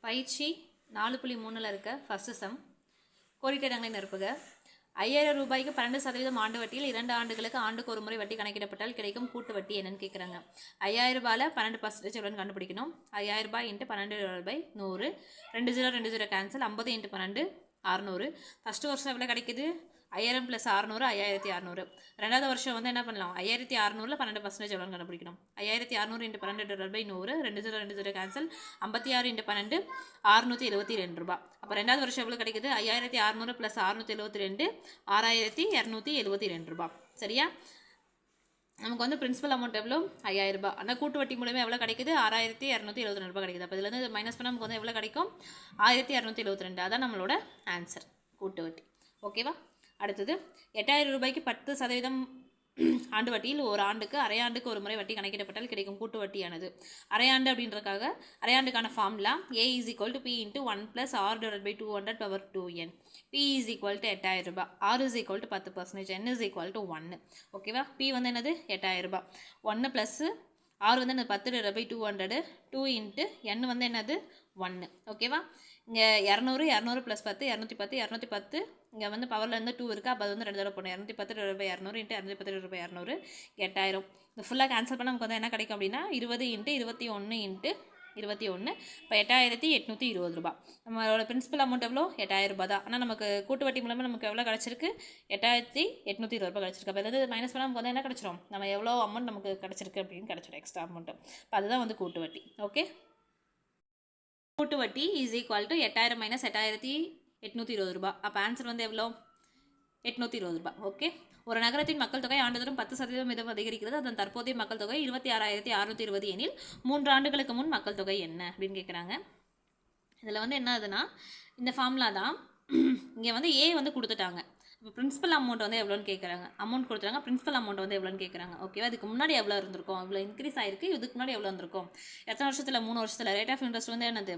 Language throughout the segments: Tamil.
பயிற்சி 4.3ல் இருக்க ஃபர்ஸ்ட் சம் கோடிட்ட இடங்களை நிரப்புக. 5000 ரூபாய்க்கு 12% ஆண்டு வட்டியில் 2 ஆண்டுகளுக்கு ஆண்டுக்கு ஒரு முறை வட்டி கணக்கிடப்பட்டால் கிடைக்கும் கூட்டு வட்டி என்னன்னு கேட்குறாங்க. 5000 ரூபாயில் 12% எவ்வளோன்னு கண்டுபிடிக்கணும். 5000 ரூபாய் இன்ட்டு 12/100, 20 கேன்சல், 50 × 12 600. ஃபஸ்ட்டு வருஷம் எவ்வளோ கிடைக்குது? 5000 + 600 5600. ரெண்டாவது வருஷம் வந்து என்ன பண்ணலாம்? 5600ல் 12% எவ்வளோன்னு கண்டுபிடிக்கணும். 5600 × 12/100, 20 கேன்சல், 56 × 12 672 ரூபா. அப்போ ரெண்டாவது வருஷம் எவ்வளோ கிடைக்குது? 5600 + 672 6272 ரூபா. சரியா? நமக்கு வந்து பிரின்சிபல் அமௌண்ட் எவ்வளோ? 5000 ரூபாய். ஆனால் கூட்டு வட்டி மூலமாக எவ்வளோ கிடைக்குது? 6272 ரூபாய் கிடைக்குது. அப்போ இதுலேருந்து மைனஸ் பண்ண நமக்கு வந்து எவ்வளோ கிடைக்கும்? 1272. அதான் நம்மளோட ஆன்சர், கூட்டு வட்டி. ஓகேவா? அடுத்தது 8000 ரூபாய்க்கு 10% ஆண்டு வட்டியில் ஒரு ஆண்டுக்கு அரையாண்டுக்கு ஒரு முறை வட்டி கணக்கிடப்பட்டால் கிடைக்கும் கூட்டு வட்டியானது. அரையாண்டு அப்படின்றக்காக அரையாண்டுக்கான formula A = P × 1 + R/200/2n. P = 8000 ரூபாய், R = 10%, N = 1. ஓகேவா? P வந்து என்னது? 8000 ரூபாய். 1 + R வந்து என்ன? 10/200, 2 × N வந்து என்னது? 1. ஓகேவா? இங்கே 200 200 + 10 210 210. இங்கே வந்து பவரில் இருந்து 2 இருக்குது. அப்போ அது வந்து 2 தடவை போடணும். 210/200 × 210/200 8000. இந்த ஃபுல்லாக கேன்சல் பண்ணால் நமக்கு வந்து என்ன கிடைக்கும் அப்படின்னா 20 × 21 × 21. இப்போ 8820 ரூபாய். நம்மளோட பிரின்சிபல் அமௌண்ட் எவ்வளோ? 8000 ரூபாய் தான். ஆனால் நமக்கு கூட்டு வட்டி மூலமாக நமக்கு எவ்வளோ கிடச்சிருக்கு? 8820 ரூபாய் கிடச்சிருக்கு. அப்போ அதாவது மைனஸ் பண்ணால் நமக்கு வந்து என்ன கிடச்சிரும்? நம்ம எவ்வளோ அமௌண்ட் நமக்கு கிடச்சிருக்கு அப்படின்னு கிடச்சிடும், எக்ஸ்ட்ரா அமௌண்ட்டு. இப்போ அதுதான் வந்து கூட்டு வட்டி. ஓகே, கூட்டு வட்டி = 8000 - 8820 ரூபாய். அப்போ ஆன்சர் வந்து எவ்வளோ? 820 ரூபாய். ஓகே, ஒரு நகரத்தின் மக்கள் தொகை ஆண்டுதோறும் 10% அதிகரிக்கிறது. அதன் தற்போதைய மக்கள் தொகை 26620 எனில் 3 ஆண்டுகளுக்கு முன் மக்கள் தொகை என்ன அப்படின்னு கேட்குறாங்க. இதில் வந்து என்ன ஆகுதுன்னா, இந்த ஃபார்முலா தான். இங்கே வந்து ஏ வந்து கொடுத்துட்டாங்க. இப்போ பிரின்சிபல் அமௌண்ட் வந்து எவ்வளோன்னு கேட்குறாங்க. அமௌண்ட் கொடுத்துறாங்க, பிரின்சிபல் அமௌண்ட் வந்து எவ்வளோன்னு கேட்குறாங்க. ஓகேவா? இதுக்கு முன்னாடி எவ்வளோ இருந்திருக்கும்? இவ்வளோ இன்க்ரீஸ் ஆயிருக்கு. இதுக்கு முன்னாடி எவ்வளோ இருந்திருக்கும்? எத்தனை வருஷத்தில்? 3 வருஷத்தில். ரேட் ஆஃப் இன்ட்ரெஸ்ட் வந்து என்னது?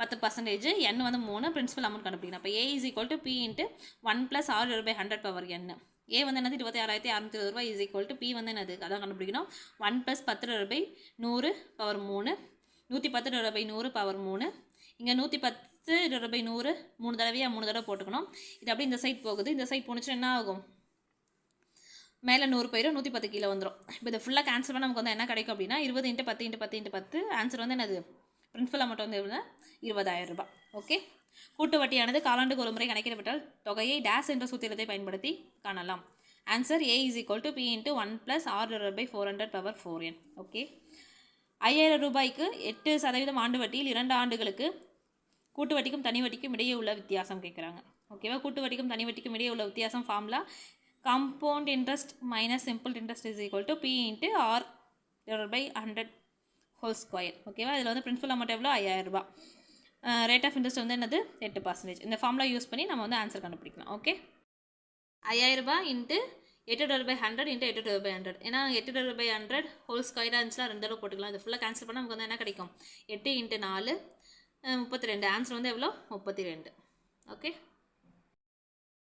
10%, N வந்து 3, பிரின்சிபல் அமௌண்ட் கண்டுபிடிக்கணும். அப்போ A = P × 1 + R/100/n. A வந்து என்னது? 26620 ரூபாய் = P வந்து என்னது? அதான் கண்டுபிடிக்கணும். 1 + 10/100 பவர் 3, 110/100 பவர் 3. இங்கே 110/100 3 தடவையாக 3 தடவை போட்டுக்கணும். இது அப்படியே இந்த சைட் போகுது. இந்த சைட் போணுச்சுன்னா என்ன ஆகும்? மேலே 100 போயிடும், 110 கீழே வந்துடும். இப்போ இதை ஃபுல்லாக கேன்சல் பண்ணால் நமக்கு வந்து என்ன கிடைக்கும் அப்படின்னா 20 × 10 × 10 × 10. ஆன்சர் வந்து என்னது? பிரின்சிபல் அமௌண்ட் வந்து எவ்வளோ? 20000 ரூபாய். ஓகே, கூட்டு வட்டியானது காலாண்டுக்கு ஒரு முறை கணக்கிடப்பட்டால் தொகையை டேஸ் என்ற சூத்திரத்தை பயன்படுத்தி காணலாம். Answer A = P × 1 + R/400/4n. Okay, 5000 ரூபாய்க்கு 8% ஆண்டு வட்டியில் 2 ஆண்டுகளுக்கு கூட்டு வட்டிக்கும் தனி வட்டிக்கும் இடையே உள்ள வித்தியாசம் கேட்குறாங்க. ஓகேவா? கூட்டு வட்டிக்கும் தனி வட்டிக்கும் இடையே உள்ள வித்தியாசம் formula compound interest - simple interest = P × R/100². ஓகேவா? இதில் வந்து பிரின்சிபல் அமௌண்ட் எவ்வளோ? 5000 ரூபாய். ரேட் ஆஃப் இன்ட்ரெஸ்ட் வந்து என்னது? 8%. இந்த ஃபார்முலா யூஸ் பண்ணி நம்ம வந்து ஆன்சர் கண்டுபிடிக்கலாம். ஓகே, 5000 ரூபாய் × 8/100 × 8/100. ஏன்னா 8/100² இருந்துச்சுன்னா 2 தடவை போட்டுக்கலாம். இது ஃபுல்லாக கேன்சல் பண்ணால் நமக்கு வந்து என்ன கிடைக்கும்? 8 × 4 32. ஆன்சர் வந்து எவ்வளோ? 32. ஓகே.